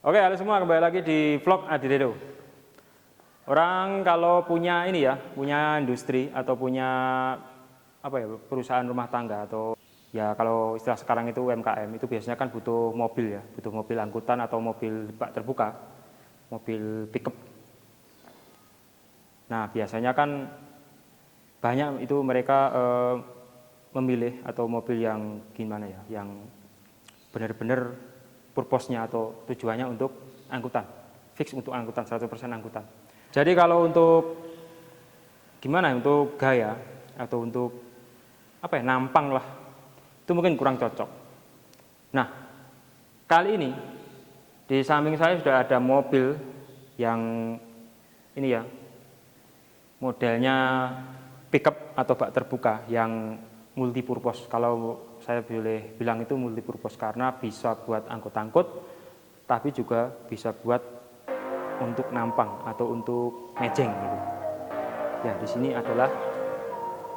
Oke, halo semua, kembali lagi di vlog Adiredo. Orang kalau punya ini ya, punya industri atau punya perusahaan rumah tangga atau ya kalau istilah sekarang itu UMKM, itu biasanya kan butuh mobil ya, butuh mobil angkutan atau mobil bak terbuka, mobil pickup. Nah, biasanya kan banyak itu mereka memilih atau mobil yang gimana ya, yang benar-benar purpose-nya atau tujuannya untuk angkutan, fix untuk angkutan, 100% angkutan. Jadi kalau untuk gimana, untuk gaya atau untuk nampang lah, itu mungkin kurang cocok. Nah, kali ini di samping saya sudah ada mobil yang ini ya, modelnya pickup atau bak terbuka yang multipurpose. Kalau saya boleh bilang itu multipurpose karena bisa buat angkut-angkut, tapi juga bisa buat untuk nampang atau untuk mejeng gitu. Ya, di sini adalah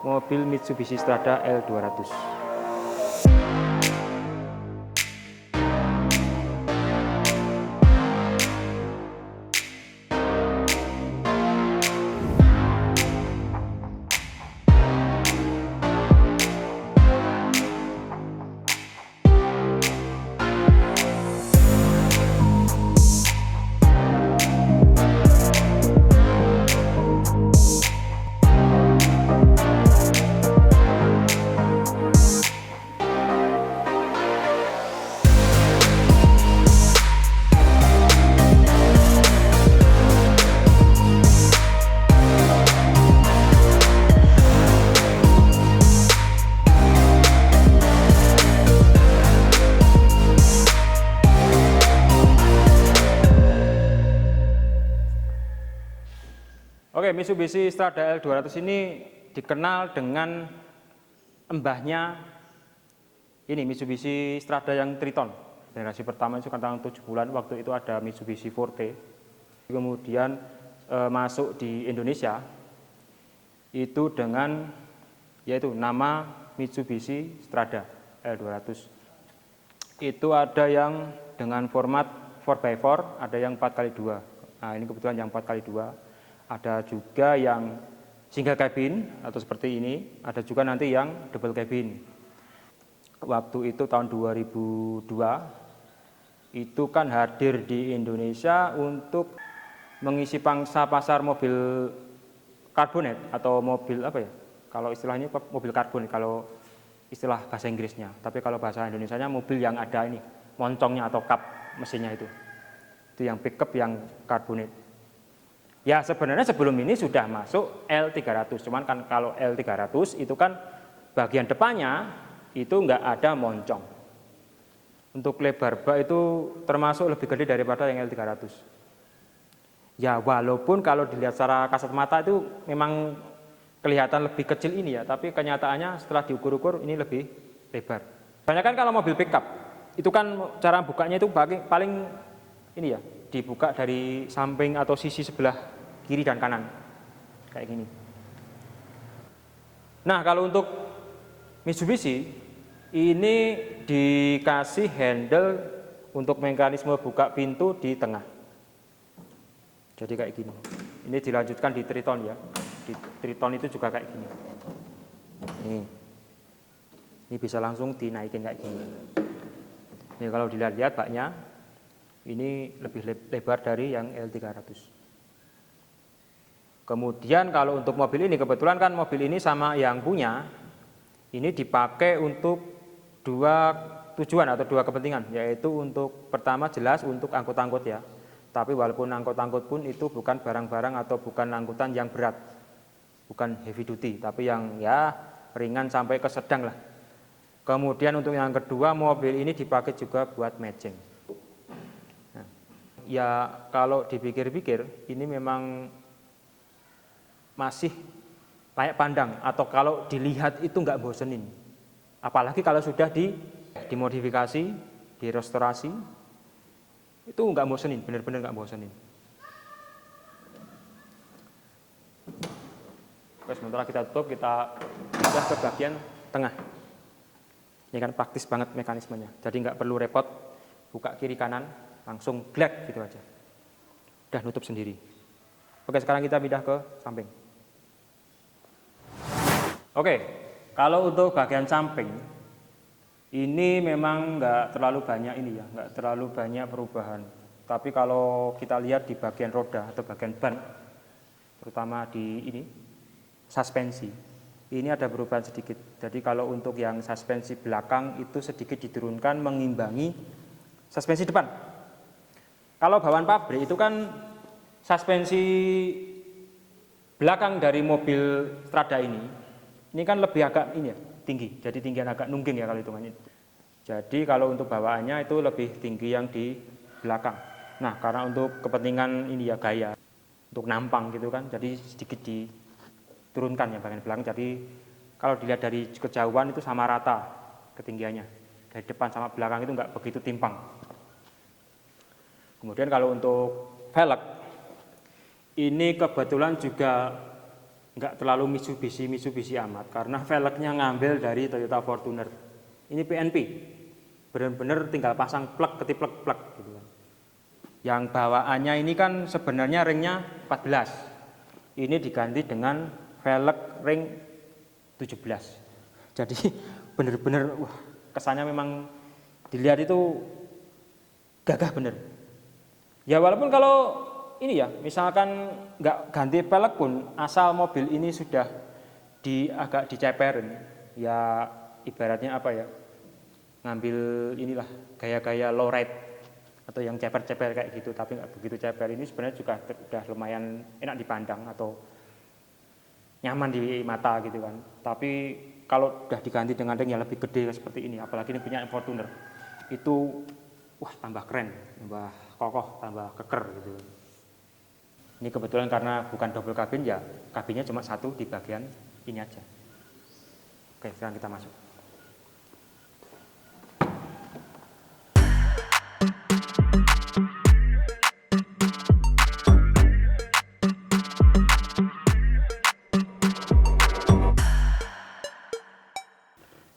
mobil Mitsubishi Strada L200. Oke, Mitsubishi Strada L200 ini dikenal dengan mbahnya ini Mitsubishi Strada yang Triton. Generasi pertama itu kan tahun 7 bulan, waktu itu ada Mitsubishi Forte. Kemudian masuk di Indonesia itu dengan yaitu nama Mitsubishi Strada L200. Itu ada yang dengan format 4x4, ada yang 4x2. Nah, ini kebetulan yang 4x2. Ada juga yang single cabin atau seperti ini, ada juga nanti yang double cabin. Waktu itu tahun 2002 itu kan hadir di Indonesia untuk mengisi pangsa pasar mobil karbonet atau mobil kalau istilahnya mobil karbonet kalau istilah bahasa Inggrisnya. Tapi kalau bahasa Indonesianya mobil yang ada ini moncongnya atau kap mesinnya itu yang pickup yang karbonet. Ya, sebenarnya sebelum ini sudah masuk L300, cuman kan kalau L300 itu kan bagian depannya itu enggak ada moncong. Untuk lebar bak itu termasuk lebih gede daripada yang L300. Ya, walaupun kalau dilihat secara kasat mata itu memang kelihatan lebih kecil ini ya, tapi kenyataannya setelah diukur-ukur ini lebih lebar. Banyak kan kalau mobil pickup itu kan cara bukanya itu paling ini ya, dibuka dari samping atau sisi sebelah kiri dan kanan kayak gini. Nah, kalau untuk Mitsubishi ini dikasih handle untuk mekanisme buka pintu di tengah. Jadi kayak gini. Ini dilanjutkan di Triton ya. Di Triton itu juga kayak gini. Ini bisa langsung dinaikin kayak gini. Ini kalau dilihat-lihat baknya ini lebih lebar dari yang L300. Kemudian kalau untuk mobil ini, kebetulan kan mobil ini sama yang punya, ini dipakai untuk dua tujuan atau dua kepentingan, yaitu untuk pertama jelas untuk angkut-angkut ya. Tapi walaupun angkut-angkut pun itu bukan barang-barang atau bukan angkutan yang berat, bukan heavy duty, tapi yang ya ringan sampai ke sedang lah. Kemudian untuk yang kedua, mobil ini dipakai juga buat matching. Nah, ya kalau dipikir-pikir ini memang masih layak pandang atau kalau dilihat itu nggak bosenin. Apalagi kalau sudah dimodifikasi, direstorasi, itu nggak bosenin, benar-benar nggak bosenin. Oke, sementara kita tutup, kita pindah ke bagian tengah. Ini kan praktis banget mekanismenya, jadi nggak perlu repot buka kiri kanan. langsung glek gitu aja. Udah nutup sendiri. Oke, sekarang kita pindah ke samping. Oke, kalau untuk bagian samping ini memang nggak terlalu banyak ini ya, nggak terlalu banyak perubahan. Tapi kalau kita lihat di bagian roda atau bagian ban, terutama di ini suspensi, ini ada perubahan sedikit. Jadi kalau untuk yang suspensi belakang itu sedikit diturunkan mengimbangi suspensi depan. Kalau bawaan pabrik itu kan suspensi belakang dari mobil Strada ini kan lebih agak ini ya, tinggi. Jadi tinggian agak nungging ya kalau hitungannya. Jadi kalau untuk bawaannya itu lebih tinggi yang di belakang. Nah, karena untuk kepentingan ini ya gaya, untuk nampang gitu kan, jadi sedikit diturunkan ya bagian belakang. Jadi kalau dilihat dari kejauhan itu sama rata ketinggiannya. Dari depan sama belakang itu nggak begitu timpang. Kemudian kalau untuk velg, ini kebetulan juga nggak terlalu Mitsubishi amat, karena velgnya ngambil dari Toyota Fortuner. Ini PNP, benar-benar tinggal pasang plug, ketiplek plug gitu kan. Yang bawaannya ini kan sebenarnya ringnya 14, ini diganti dengan velg ring 17. Jadi benar-benar kesannya memang dilihat itu gagah bener. Ya walaupun kalau ini ya, misalkan nggak ganti velg pun, asal mobil ini sudah agak diceperin, ya ibaratnya apa ya, ngambil inilah gaya-gaya lowride atau yang ceper-ceper kayak gitu, tapi nggak begitu ceper. Ini sebenarnya juga sudah lumayan enak dipandang atau nyaman di mata gitu kan. Tapi kalau udah diganti dengan ring yang lebih gede seperti ini, apalagi ini punya Fortuner, itu wah tambah keren, tambah kokoh, tambah keker gitu. Ini kebetulan karena bukan double kabin ya, kabinnya cuma satu di bagian ini aja. Oke, sekarang kita masuk.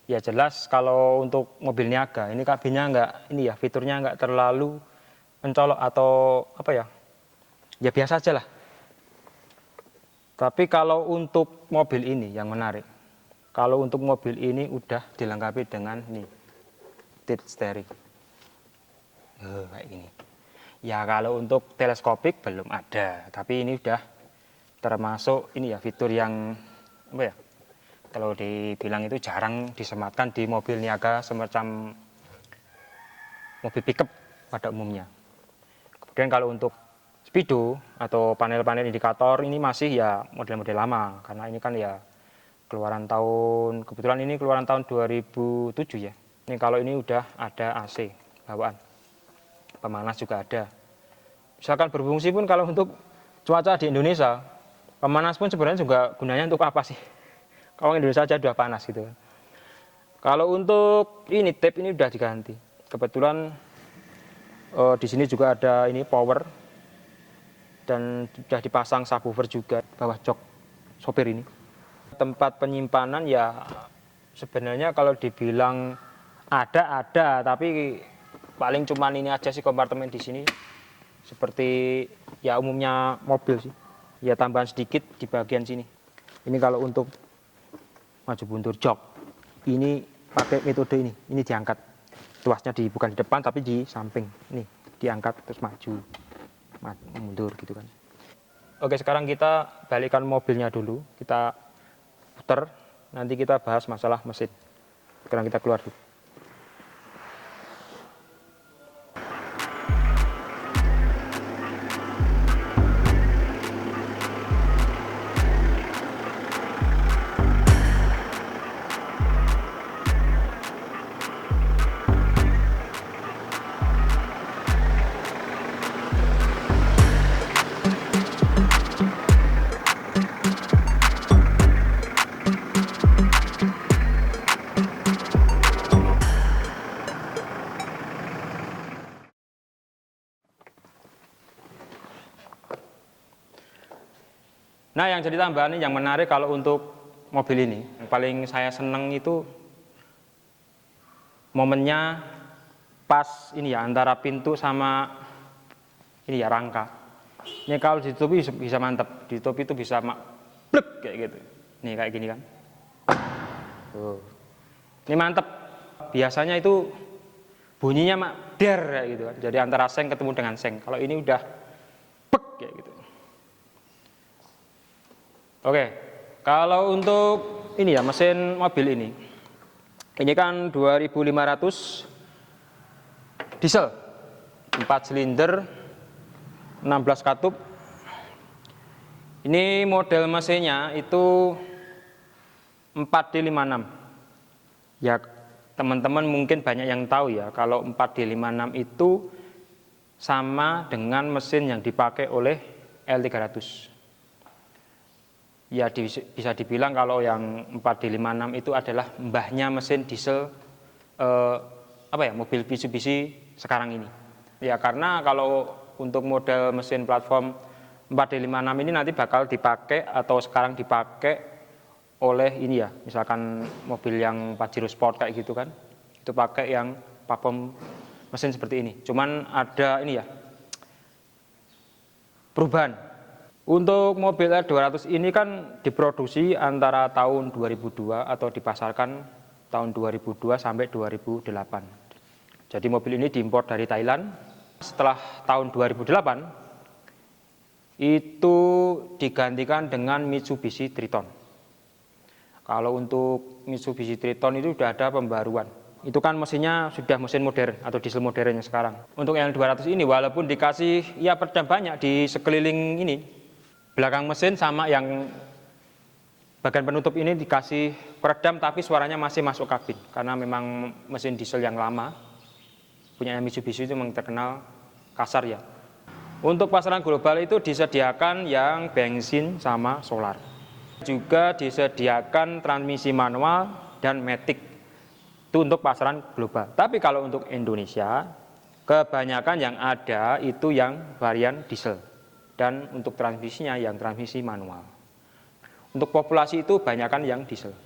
Ya jelas kalau untuk mobil niaga ini kabinnya nggak ini ya, fiturnya nggak terlalu mencolok atau apa ya, ya biasa aja lah. Tapi kalau untuk mobil ini yang menarik, kalau untuk mobil ini udah dilengkapi dengan nih tilt steering, kayak gini. Ya kalau untuk teleskopik belum ada, tapi ini udah termasuk ini ya fitur yang apa ya? Kalau dibilang itu jarang disematkan di mobil niaga semacam mobil pickup pada umumnya. Kemudian kalau untuk speedo atau panel-panel indikator ini masih ya model-model lama, karena ini kan ya keluaran tahun, kebetulan ini keluaran tahun 2007 ya. Ini kalau ini udah ada AC bawaan, pemanas juga ada. Misalkan berfungsi pun kalau untuk cuaca di Indonesia, pemanas pun sebenarnya juga gunanya untuk apa sih? Kalau Indonesia aja udah panas gitu. Kalau untuk ini tape ini udah diganti. Kebetulan di sini juga ada ini power dan sudah dipasang subwoofer juga bawah jok sopir ini. Tempat penyimpanan ya sebenarnya kalau dibilang ada, tapi paling cuman ini aja sih kompartemen di sini. Seperti ya umumnya mobil sih. Ya tambahan sedikit di bagian sini. Ini kalau untuk maju mundur jok, ini pakai metode ini diangkat, tuasnya bukan di depan tapi di samping, ini diangkat terus maju mundur gitu kan. Oke, sekarang kita balikan mobilnya dulu, kita putar, nanti kita bahas masalah mesin. Sekarang kita keluar dulu. Nah, yang jadi tambahan yang menarik kalau untuk mobil ini, yang paling saya senang itu momennya pas ini ya antara pintu sama ini ya rangka. Ini kalau ditutupi bisa mantep, ditutupi itu bisa blek kayak gitu. Nih kayak gini kan. Ini mantep. Biasanya itu bunyinya der kayak gitu kan. Jadi antara seng ketemu dengan seng. Kalau ini udah bek kayak gitu. Oke, kalau untuk ini ya mesin mobil ini kan 2500 diesel 4 silinder 16 katup. Ini model mesinnya itu 4D56 ya, teman-teman mungkin banyak yang tahu ya kalau 4D56 itu sama dengan mesin yang dipakai oleh L300 ya. Bisa dibilang kalau yang 4D56 itu adalah mbahnya mesin diesel mobil Mitsubishi sekarang ini ya, karena kalau untuk model mesin platform 4D56 ini nanti bakal dipakai atau sekarang dipakai oleh ini ya, misalkan mobil yang Pajero Sport kayak gitu kan, itu pakai yang platform mesin seperti ini. Cuman ada ini ya perubahan. Untuk mobil R200 ini kan diproduksi antara tahun 2002 atau dipasarkan tahun 2002 sampai 2008. Jadi mobil ini diimpor dari Thailand. Setelah tahun 2008 itu digantikan dengan Mitsubishi Triton. Kalau untuk Mitsubishi Triton itu sudah ada pembaruan. Itu kan mesinnya sudah mesin modern atau diesel modern yang sekarang. Untuk L200 ini walaupun dikasih ya peredam banyak di sekeliling ini, belakang mesin sama yang bagian penutup ini dikasih peredam, tapi suaranya masih masuk kabin karena memang mesin diesel yang lama punya Mitsubishi itu memang terkenal kasar ya. Untuk pasaran global itu disediakan yang bensin sama solar, juga disediakan transmisi manual dan matic itu untuk pasaran global. Tapi kalau untuk Indonesia kebanyakan yang ada itu yang varian diesel, dan untuk transmisinya yang transmisi manual. Untuk populasi itu kebanyakan yang diesel.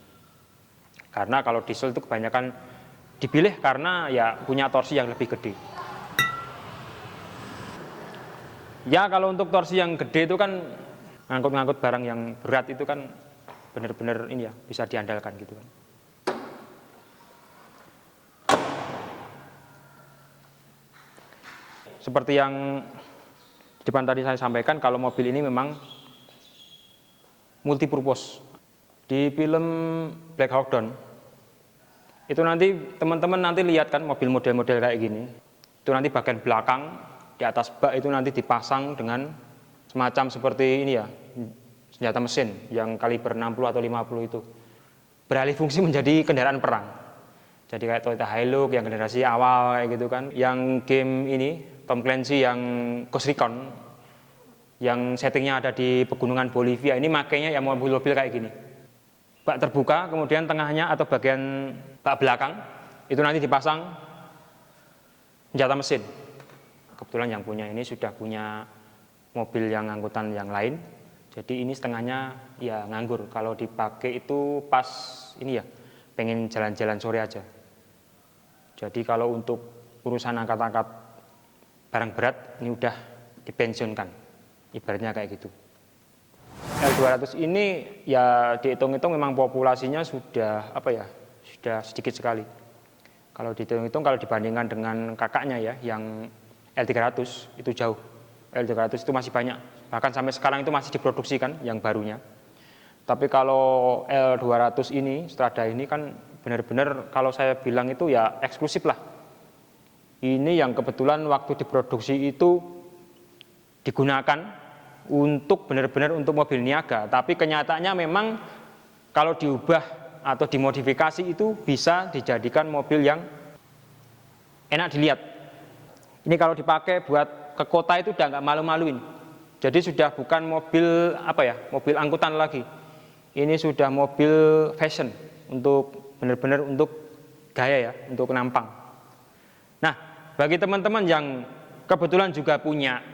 Karena kalau diesel itu kebanyakan dipilih karena ya punya torsi yang lebih gede. Ya kalau untuk torsi yang gede itu kan ngangkut-ngangkut barang yang berat itu kan benar-benar ini ya bisa diandalkan gitu kan. Seperti yang di depan tadi saya sampaikan, kalau mobil ini memang multipurpose. Di film Black Hawk Down itu nanti teman-teman nanti lihat kan mobil model-model kayak gini. Itu nanti bagian belakang di atas bak itu nanti dipasang dengan semacam seperti ini ya, senjata mesin yang kaliber 60 atau 50 itu. Beralih fungsi menjadi kendaraan perang. Jadi kayak Toyota Hilux yang generasi awal kayak gitu kan. Yang game ini Tom Clancy yang Ghost Recon yang settingnya ada di pegunungan Bolivia, ini makanya ya mobil-mobil kayak gini. Bak terbuka, kemudian tengahnya atau bagian bak belakang itu nanti dipasang senjata mesin. Kebetulan yang punya ini sudah punya mobil yang angkutan yang lain, jadi ini setengahnya ya nganggur. Kalau dipakai itu pas ini ya pengen jalan-jalan sore aja. Jadi kalau untuk urusan angkat-angkat barang berat ini udah dipensiunkan, ibaratnya kayak gitu. L200 ini ya dihitung-hitung memang populasinya sudah sudah sedikit sekali. Kalau dihitung-hitung kalau dibandingkan dengan kakaknya ya yang L300 itu jauh. L300 itu masih banyak, bahkan sampai sekarang itu masih diproduksi kan yang barunya. Tapi kalau L200 ini, Strada ini kan benar-benar kalau saya bilang itu ya eksklusif lah. Ini yang kebetulan waktu diproduksi itu digunakan untuk benar-benar untuk mobil niaga. Tapi kenyataannya memang kalau diubah atau dimodifikasi itu bisa dijadikan mobil yang enak dilihat. Ini kalau dipakai buat ke kota itu udah nggak malu-maluin. Jadi sudah bukan mobil mobil angkutan lagi. Ini sudah mobil fashion untuk benar-benar untuk gaya ya, untuk nampang. Nah, bagi teman-teman yang kebetulan juga punya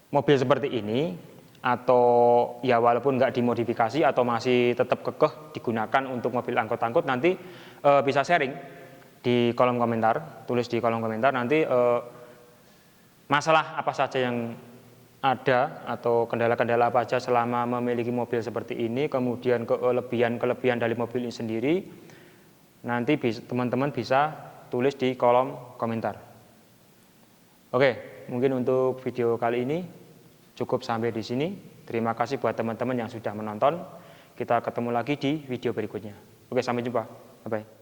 mobil seperti ini atau ya walaupun nggak dimodifikasi atau masih tetap kekeh digunakan untuk mobil angkut-angkut, nanti bisa sharing di kolom komentar, tulis di kolom komentar nanti masalah apa saja yang ada atau kendala-kendala apa saja selama memiliki mobil seperti ini, kemudian kelebihan dari mobil ini sendiri, nanti teman-teman bisa tulis di kolom komentar. Oke, mungkin untuk video kali ini cukup sampai di sini. Terima kasih buat teman-teman yang sudah menonton. Kita ketemu lagi di video berikutnya. Oke, sampai jumpa. Bye-bye.